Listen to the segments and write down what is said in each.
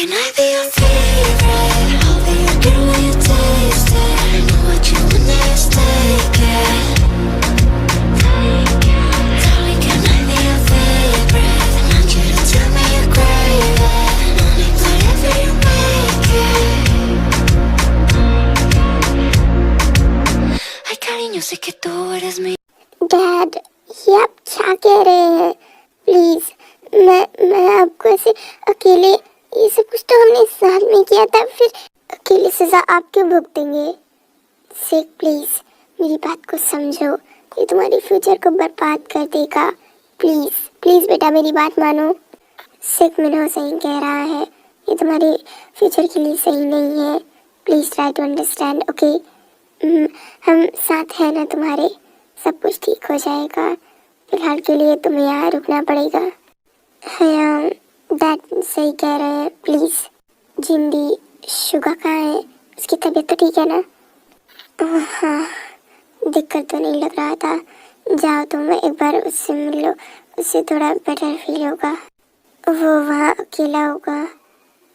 can I be your favorite? All that you do when you taste it. I know what you want, just take it. Darling, can I be your favorite? I want you to tell me you're craving. I'll eat whatever you make it. Ay, cariño, sé que tú eres mi dad, ये आप क्या कह रहे हैं? Please, मैं आपको ऐसे अकेले, ये सब कुछ तो हमने साथ में किया था, फिर अकेले सजा आप क्यों भुगतेंगे? सिक, प्लीज मेरी बात को समझो, ये तुम्हारे फ्यूचर को बर्बाद कर देगा। प्लीज प्लीज बेटा मेरी बात मानो। सिक, मिनो सही कह रहा है, ये तुम्हारे फ्यूचर के लिए सही नहीं है। Please try to understand, okay? हम साथ हैं ना तुम्हारे, सब कुछ ठीक हो जाएगा। फिलहाल के लिए तुम्हें यहाँ रुकना पड़ेगा। हाँ, डैड सही कह रहे हैं। प्लीज जिंदी, शुगा कहाँ है? उसकी तबीयत तो ठीक है ना? हाँ, दिक्कत तो नहीं लग रहा था। जाओ तुम एक बार उससे मिल लो, उससे थोड़ा बेटर फील होगा। वो वहाँ अकेला होगा।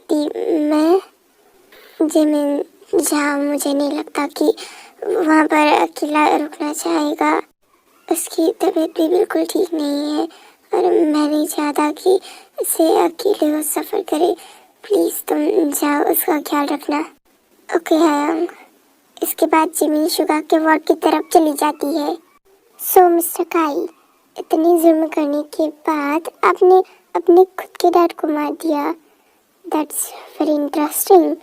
मैं जिमिन, जाओ, मुझे नहीं लगता कि वहाँ पर अकेला रुकना चाहेगा। उसकी तबीयत भी बिल्कुल ठीक नहीं है और मैं नहीं चाहता कि इसे अकेले वो सफ़र करे। प्लीज़ तुम जाओ, उसका ख्याल रखना। Okay hang. इसके बाद जिमिन शुगा के वार्ड की तरफ चली जाती है। सो मिस्टर काई, इतनी जुर्म करने के बाद आपने अपने खुद के डैड को मार दिया। That's very interesting.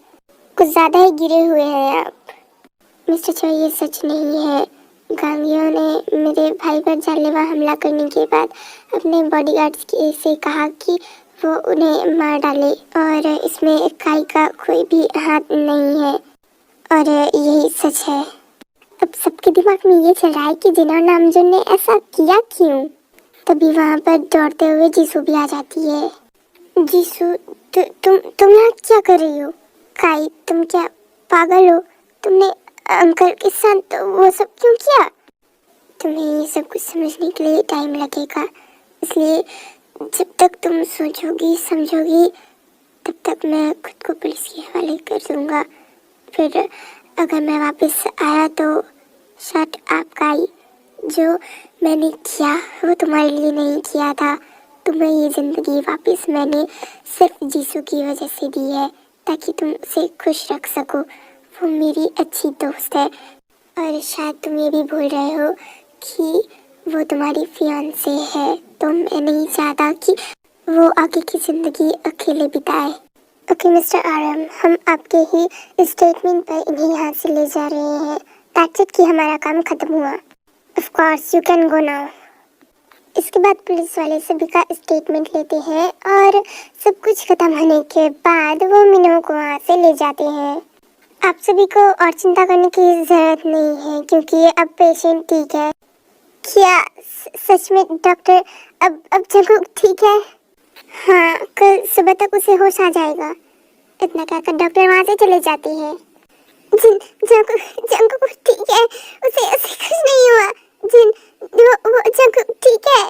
कुछ ज़्यादा ही गिरे हुए हैं आप। मिस्टर चो, ये सच नहीं है। गांगियों ने मेरे भाई पर जानलेवा हमला करने के बाद अपने बॉडीगार्ड्स से कहा कि वो उन्हें मार डाले और इसमें काई का कोई भी हाथ नहीं है और यही सच है। अब सबके दिमाग में ये चल रहा है कि जिना नामजुन ने ऐसा किया क्यों। तभी वहाँ पर दौड़ते हुए जीसू भी आ जाती है। जीसू, तुम यहाँ क्या कर रही हो? काई, तुम क्या पागल हो? तुमने अंकल के साथ वो सब क्यों किया? तुम्हें ये सब कुछ समझने के लिए टाइम लगेगा, इसलिए जब तक तुम सोचोगी समझोगी तब तक मैं खुद को पुलिस के हवाले कर दूंगा। फिर अगर मैं वापस आया तो शट अप काई, जो मैंने किया वो तुम्हारे लिए नहीं किया था। तुम्हें ये ज़िंदगी वापस मैंने सिर्फ जीसू की वजह से दी है ताकि तुम उसे खुश रख सको। वो मेरी अच्छी दोस्त है और शायद तुम ये भी भूल रहे हो कि वो तुम्हारी फियांसे है, तो मैं नहीं चाहता कि वो आगे की ज़िंदगी अकेले बिताए। ओके मिस्टर आरएम, हम आपके ही स्टेटमेंट पर इन्हें यहाँ से ले जा रहे हैं। दैट्स इट कि हमारा काम खत्म हुआ। Of course you can go now. इसके बाद पुलिस वाले सभी का स्टेटमेंट लेते हैं और सब कुछ खत्म होने के बाद वो मिनो को वहाँ से ले जाते हैं। आप सभी को और चिंता करने की ज़रूरत नहीं है क्योंकि अब पेशेंट ठीक है। क्या सच में डॉक्टर, अब जंगू ठीक है? हाँ, कल सुबह तक उसे होश आ जाएगा। इतना कहकर डॉक्टर वहाँ से चले जाती है। जंगू ठीक है, उसे कुछ नहीं हुआ। वो जंगू ठीक है?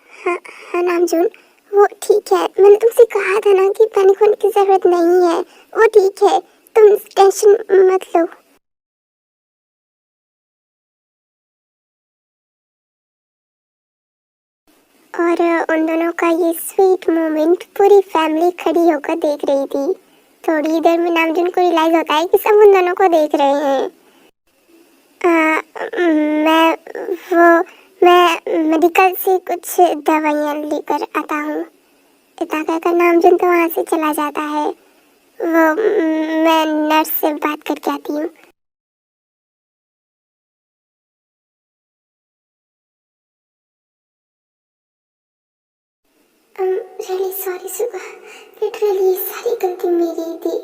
हाँ नामजून, वो ठीक है। मैंने तुमसे कहा था ना कि पैनिक होने की ज़रूरत नहीं है, वो ठीक है, तुम टेंशन मत लो। और उन दोनों का ये स्वीट मोमेंट पूरी फैमिली खड़ी होकर देख रही थी। थोड़ी देर में नामजुन को रियलाइज होता है कि सब उन दोनों को देख रहे हैं। मैं मेडिकल से कुछ दवाइयाँ लेकर आता हूँ। इतना कहकर नामजुन तो वहाँ से चला जाता है। मैं नर्स से बात करके आती हूँ। रियली सॉरी सुगा, लिटरली सारी गलती मेरी थी।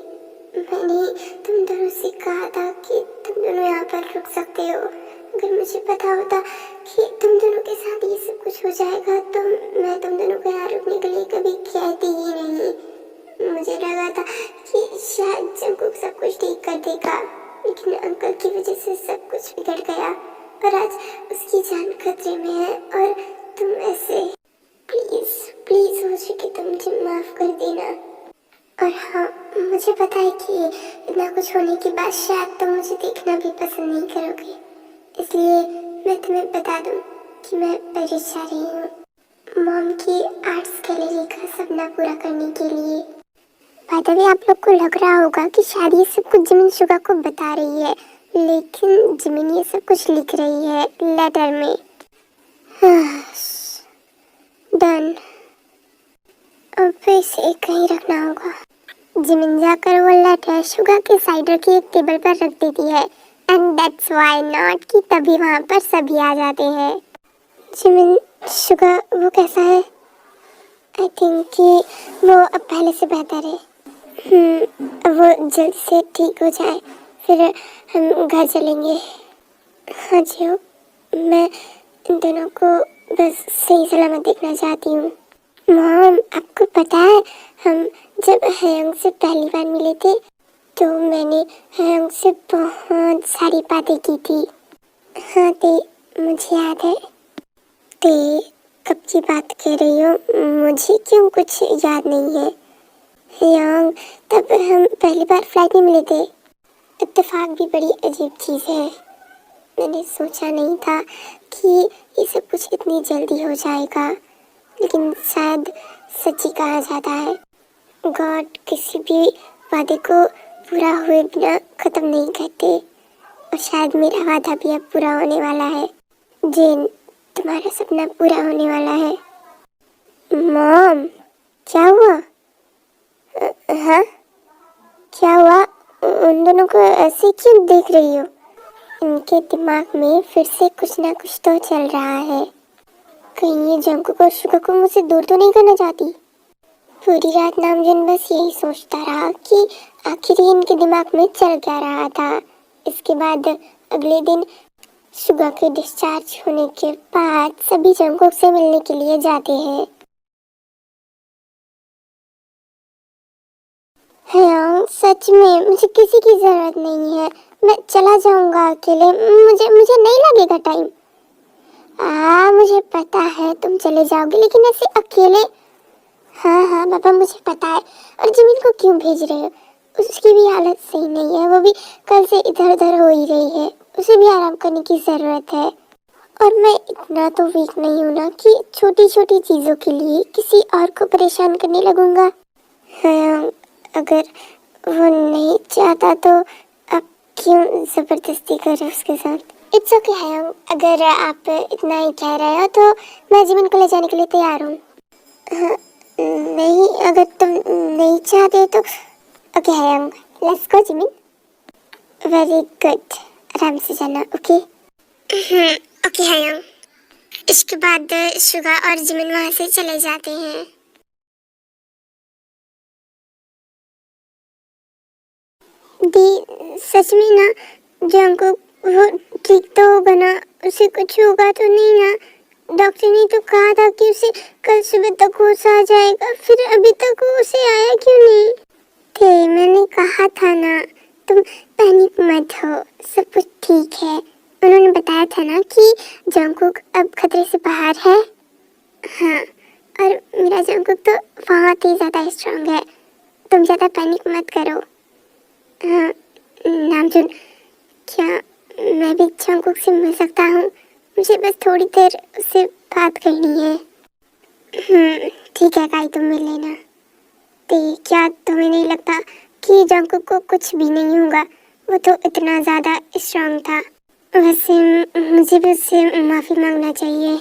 मैंने तुम दोनों से कहा था कि तुम दोनों यहाँ पर रुक सकते हो। अगर मुझे पता होता कि तुम दोनों के साथ ये सब कुछ हो जाएगा तो मैं तुम दोनों को यहाँ रुकने के लिए कभी कहती ही नहीं। मुझे लगा था कि शायद जंगकुक सब कुछ ठीक कर देगा, लेकिन अंकल की वजह से सब कुछ बिगड़ गया और आज उसकी जान खतरे में है। और तुम ऐसे, प्लीज प्लीज मुझे कि तुम मुझे माफ कर देना। और हाँ, मुझे पता है कि इतना कुछ होने के बाद शायद तुम मुझे देखना भी पसंद नहीं करोगे, इसलिए मैं तुम्हें बता दूं कि मैं पेरिस जा रही हूँ मॉम की आर्ट्स गैलरी का सपना पूरा करने के लिए। बाय द वे, आप लोग को लग रहा होगा कि शायद ये सब कुछ जिमिन शुगा को बता रही है, लेकिन जिमिन ये सब कुछ लिख रही है लेटर में। डन। अब फिर इसे कहीं रखना होगा। जिमिन जाकर वो लेटर शुगा के साइड रखी एक टेबल पर रख देती है, एंड दैट्स व्हाई नॉट कि तभी वहाँ पर सभी आ जाते हैं। जिमिन, शुगा वो कैसा है? आई थिंक कि वो अब पहले से बेहतर है। वो जल्द से ठीक हो जाए, फिर हम घर चलेंगे। हाँ जी, मैं इन दोनों को बस सही सलामत देखना चाहती हूँ। मॉम, आपको पता है हम जब हयंग से पहली बार मिले थे तो मैंने हयंग से बहुत सारी बातें की थी। हाँ ते, मुझे याद है। ते, कब की बात कर रही हो? मुझे क्यों कुछ याद नहीं है। हयंग, तब हम पहली बार फ्लाइट में मिले थे। इत्तेफाक भी बड़ी अजीब चीज़ है। मैंने सोचा नहीं था कि ये सब कुछ इतनी जल्दी हो जाएगा, लेकिन शायद सच्ची कहा जाता है गॉड किसी भी वादे को पूरा हुए बिना ख़त्म नहीं करते, और शायद मेरा वादा भी अब पूरा होने वाला है। जेन, तुम्हारा सपना पूरा होने वाला है। मॉम, क्या हुआ? हाँ, क्या हुआ? उन दोनों को ऐसे क्यों देख रही हो? इनके दिमाग में फिर से कुछ ना कुछ तो चल रहा है। कहीं ये जंकुक और शुगा को मुझसे दूर तो नहीं करना चाहती। पूरी रात नामजन बस यही सोचता रहा कि आखिर इनके दिमाग में चल क्या रहा था। इसके बाद अगले दिन शुगा के डिस्चार्ज होने के बाद सभी जंकुक से मिलने के लिए जाते हैं। हाँ, सच में मुझे किसी की जरूरत नहीं है। मैं चला जाऊंगा अकेले। मुझे नहीं लगेगा टाइम। मुझे पता है तुम चले जाओगे, लेकिन ऐसे अकेले? हाँ पापा, मुझे पता है। और जिमिन को क्यों भेज रहे हो? उसकी भी हालत सही नहीं है, वो भी कल से इधर उधर हो ही रही है। उसे भी आराम करने की ज़रूरत है। और मैं इतना तो वीक नहीं हूँ ना कि छोटी छोटी चीज़ों के लिए किसी और को परेशान करने लगूंगा। हाँ, अगर वो नहीं चाहता तो आप क्यों ज़बरदस्ती कर रहे हो उसके साथ? इट्स ओके हयंग, अगर आप इतना ही कह रहे हो तो मैं जिमिन को ले जाने के लिए तैयार हूँ। हाँ, नहीं, अगर तुम नहीं चाहते तो ओके हयंग, let's go Jimin. Very good, आराम से जाना, ओके? ओके हयंग। इसके बाद शुगा और जिमिन वहाँ से चले जाते हैं। दी, सच में ना जंकुक वो ठीक तो होगा ना? उसे कुछ होगा तो नहीं ना? डॉक्टर ने तो कहा था कि उसे कल सुबह तक होश आ जाएगा, फिर अभी तक उसे आया क्यों नहीं? थे, मैंने कहा था ना, तुम पैनिक मत हो, सब कुछ ठीक है। उन्होंने बताया था ना कि जंकुक अब खतरे से बाहर है। हाँ, और मेरा जंकुक तो बहुत ही ज़्यादा स्ट्रांग है। तुम ज़्यादा पैनिक मत करो। हाँ, नामजुन, क्या मैं भी जंकुक से मिल सकता हूँ? मुझे बस थोड़ी देर उससे बात करनी है। ठीक है काई, तुम मिल लेना। तो क्या तुम्हें नहीं लगता कि जंकुक को कुछ भी नहीं होगा? वो तो इतना ज़्यादा स्ट्रांग था। वैसे मुझे भी उससे माफ़ी मांगना चाहिए।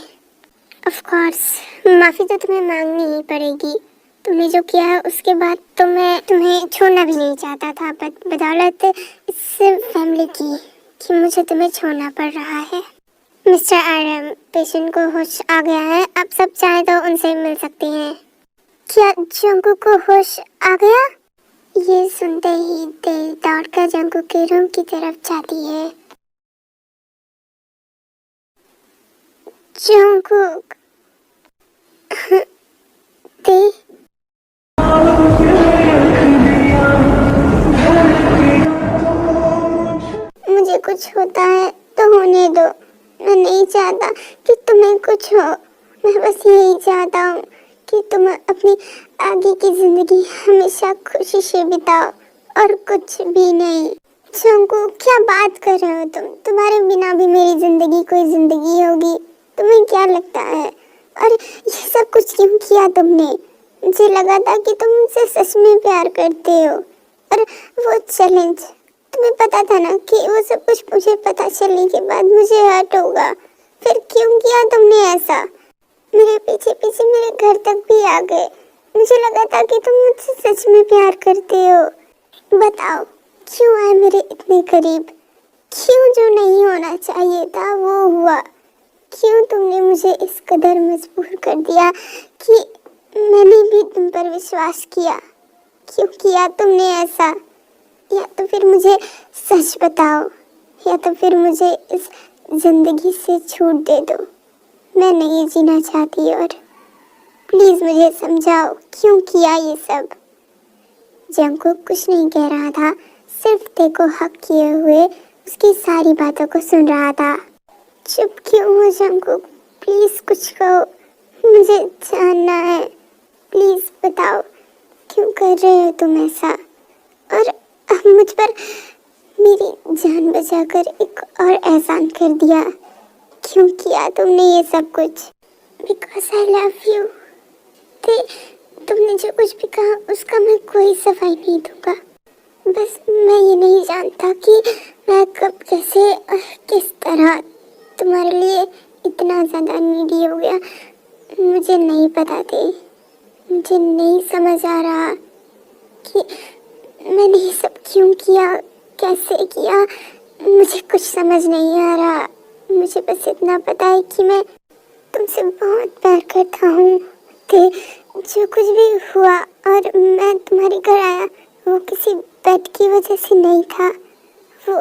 ऑफ कोर्स, माफ़ी तो तुम्हें मांगनी ही पड़ेगी। तुमने जो किया है उसके बाद तो मैं तुम्हें छोड़ना भी नहीं चाहता था, बदौलत इस फैमिली की कि मुझे तुम्हें छोड़ना पड़ रहा है। मिस्टर आरएम, पेशेंट को होश आ गया है, आप सब चाहें तो उनसे मिल सकते हैं। क्या जंकुक को होश आ गया? ये सुनते ही दिल दौड़कर जंकुक के रूम की तरफ जाती है। जंकुक, दे मुझे कुछ होता है तो होने दो। मैं नहीं चाहता कि तुम्हें कुछ हो। मैं बस यही चाहता हूँ कि तुम अपनी आगे की जिंदगी हमेशा खुशी से बिताओ और कुछ भी नहीं। जंगकुक, क्या बात कर रहे हो तुम? तुम्हारे बिना भी मेरी जिंदगी कोई जिंदगी होगी। तुम्हें क्या लगता है? और ये सब कुछ क्यों किया तुमने? मुझे लगा था कि तुम मुझसे सच में प्यार करते हो। और वो चैलेंज, तुम्हें पता था ना कि वो सब कुछ मुझे पता चलने के बाद मुझे हर्ट होगा। फिर क्यों किया तुमने ऐसा? मेरे पीछे पीछे मेरे घर तक भी आ गए। मुझे लगा था कि तुम मुझसे सच में प्यार करते हो। बताओ, क्यों आए मेरे इतने करीब? क्यों जो नहीं होना चाहिए था वो हुआ? क्यों तुमने मुझे इस कदर मजबूर कर दिया कि मैंने भी तुम पर विश्वास किया? क्यों किया तुमने ऐसा? या तो फिर मुझे सच बताओ, या तो फिर मुझे इस जिंदगी से छूट दे दो। मैं नहीं जीना चाहती। और प्लीज मुझे समझाओ, क्यों किया ये सब? जंगकुक कुछ नहीं कह रहा था, सिर्फ ते को हक किए हुए उसकी सारी बातों को सुन रहा था। चुप क्यों हो जंगकुक? प्लीज कुछ कहो, मुझे जानना है। प्लीज बताओ, क्यों कर रहे हो तुम ऐसा? और अब मुझ पर मेरी जान बचाकर एक और एहसान कर दिया। क्यों किया तुमने ये सब कुछ? Because I love you. तुमने जो कुछ भी कहा उसका मैं कोई सफाई नहीं दूंगा। बस मैं ये नहीं जानता कि मैं कब, कैसे और किस तरह तुम्हारे लिए इतना ज़्यादा नीडी हो गया। मुझे नहीं पता थी, मुझे नहीं समझ आ रहा कि मैंने ये सब क्यों किया, कैसे किया। मुझे कुछ समझ नहीं आ रहा। मुझे बस इतना पता है कि मैं तुमसे बहुत प्यार करता हूँ। जो कुछ भी हुआ और मैं तुम्हारे घर आया, वो किसी बेट की वजह से नहीं था। वो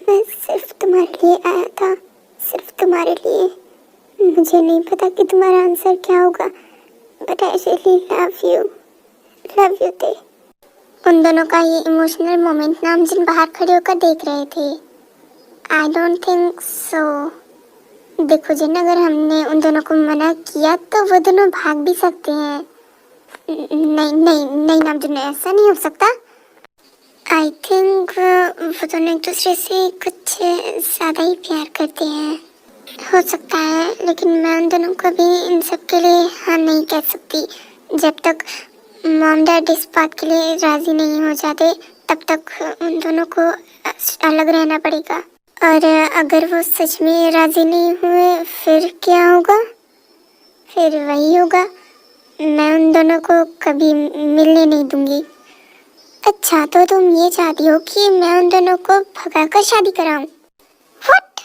मैं सिर्फ तुम्हारे लिए आया था, सिर्फ तुम्हारे लिए। मुझे नहीं पता कि तुम्हारा आंसर क्या होगा, but I really love you ते। उन दोनों का ये इमोशनल मोमेंट नामजिन बाहर खड़े होकर देख रहे थे। I don't think so. देखो जिन, अगर हमने उन दोनों को मना किया तो वो दोनों भाग भी सकते हैं। नहीं नहीं नहीं नामजुन, ऐसा नहीं हो सकता। आई थिंक वो दोनों एक दूसरे से कुछ ज़्यादा ही प्यार करते हैं। हो सकता है, लेकिन मैं उन दोनों को भी इन सब के लिए हाँ नहीं कह सकती। जब तक मॉम डैड इस बात के लिए राज़ी नहीं हो जाते तब तक उन दोनों को अलग रहना पड़ेगा। और अगर वो सच में राज़ी नहीं हुए फिर क्या होगा? फिर वही होगा, मैं उन दोनों को कभी मिलने नहीं दूंगी। अच्छा, तो तुम ये चाहती हो कि मैं उन दोनों को भगाकर शादी कराऊं? व्हाट?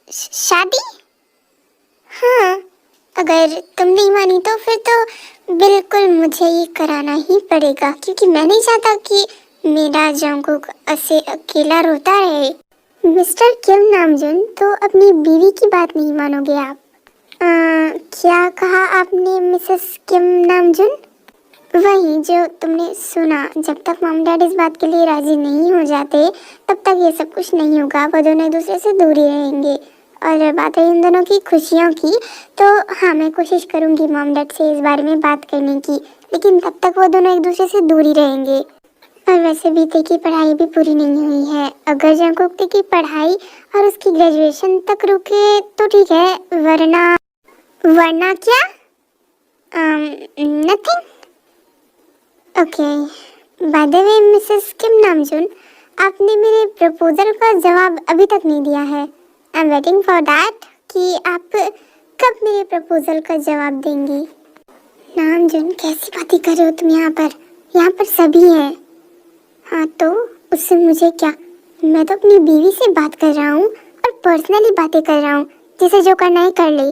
शादी? हाँ, अगर तुम नहीं मानी तो फिर तो बिल्कुल मुझे ये कराना ही पड़ेगा, क्योंकि मैं नहीं चाहता कि मेरा जंगकुक ऐसे अकेला रोता रहे। मिस्टर किम नामजुन, तो अपनी बीवी की बात नहीं मानोगे आप? क्या कहा आपने मिसेस किम नामजुन? वही जो तुमने सुना। जब तक मॉम डैड इस बात के लिए राजी नहीं हो जाते तब तक ये सब कुछ नहीं होगा। वो दोनों एक दूसरे से दूर ही रहेंगे। और बात रही इन दोनों की खुशियों की, तो हाँ मैं कोशिश करूँगी मॉम डैड से इस बारे में बात करने की, लेकिन तब तक वो दोनों एक दूसरे से दूर ही रहेंगे। और वैसे भी ते की पढ़ाई भी पूरी नहीं हुई है। अगर जंगकुक ते की पढ़ाई और उसकी ग्रेजुएशन तक रुके तो ठीक है, वरना क्या? Nothing. Okay, by the way Mrs Kim Namjoon, आपने मेरे प्रपोजल का जवाब अभी तक नहीं दिया है। I am waiting for that कि आप कब मेरे प्रपोजल का जवाब देंगी। नामजुन, कैसी बातें कर रहे हो तुम? यहाँ पर सभी हैं। हाँ तो उससे मुझे क्या? मैं तो अपनी बीवी से बात कर रहा हूँ और पर्सनली बातें कर रहा हूँ। जिसे जो करना है कर ले।